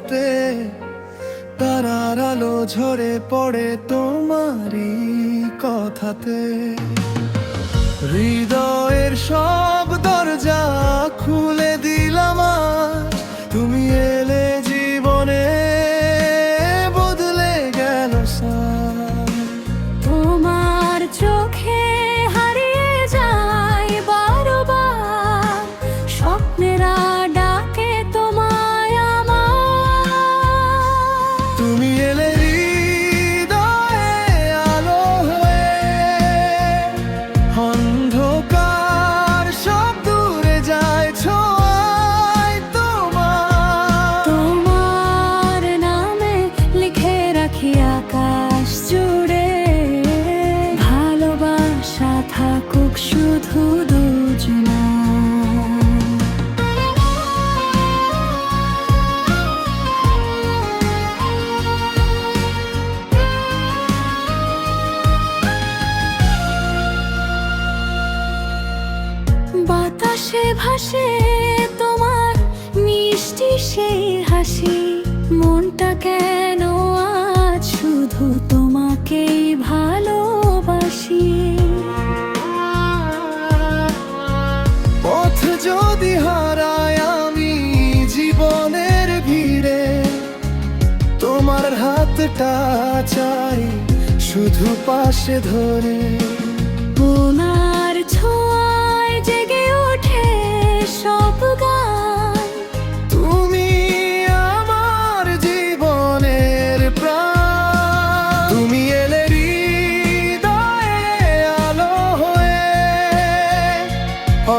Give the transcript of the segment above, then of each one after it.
রাতে তারার আলো ঝরে পড়ে তোমারই কথাতে। হৃদয়ের সব দরজা খুলে দিলাম আজ, তুমি এলে জীবনে বদলে গেল সাজ। তোমার চোখে হারিয়ে যায় বারবার স্বপ্নেরা ডাকে তোমায় আমার। তুমি এলে হৃদয়ে আলো হয়ে, অন্ধকার সব দূরে যায় ছোঁয়ায় তোমার। তোমার নামে লিখে রাখি আকাশ জুড়ে, ভালোবাসা থাকুক শুধু দুজনা। বাতাসে ভাসে তোমার মিষ্টি সেই হাসি, মনটা কেন আজ শুধু তোমাকেই ভালোবাসি। পথ যদি হারাই আমি জীবনের ভিড়ে, তোমার হাতটা চাই শুধু পাশে ধরে। ওনার ছোঁয়ায় জেগে ওঠে সব গান, তুমি আমার জীবনের প্রাণ। তুমি এলে হৃদয়ে আলো হয়ে,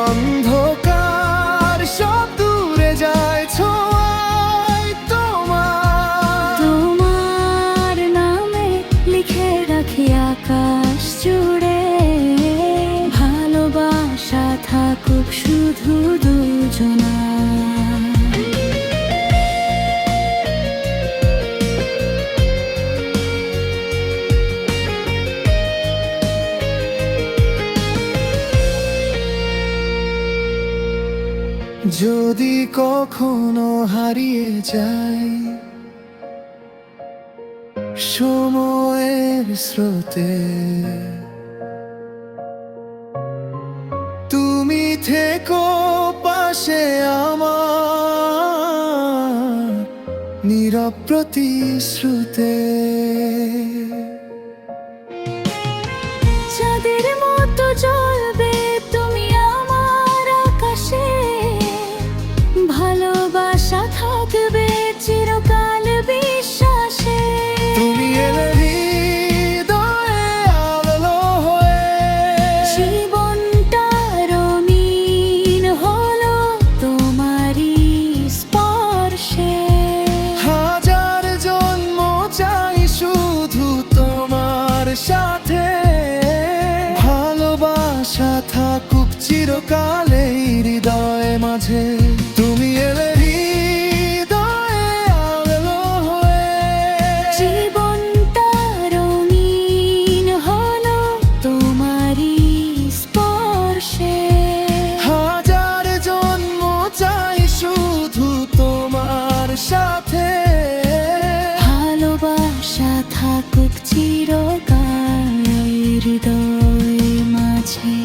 অন্ধকার সব দূরে যায় ছোঁয়ায় তোমার। তোমার নামে লিখে রাখি আকাশ জুড়ে, ভালোবাসা থাকুক শুধু দুজনা। যদি কখনো হারিয়ে যাই সময়ের স্রোতে, তুমি থেকো পাশে আমার নীরব প্রতিশ্রুতে। চাঁদের মতো জ্বলবে তুমি আমার আকাশে, ভালোবাসা থাকবে চিরকাল বিশ্বাসে। তুমি এলে হৃদয়ে আলো হয়ে, জীবনটা রঙিন হলো তোমারই স্পর্শে। হাজার জন্ম চাই শুধু তোমার সাথে, ভালোবাসা থাকুক চিরকালে হৃদয় মাঝে। তুমি এলে হৃদয়ে আলো হয়ে, জীবনটা রঙিন হলো তোমারই স্পর্শে। হাজার জন্ম চাই শুধু তোমার সাথে, ভালোবাসা থাকুক চিরকাল হৃদয় মাঝে।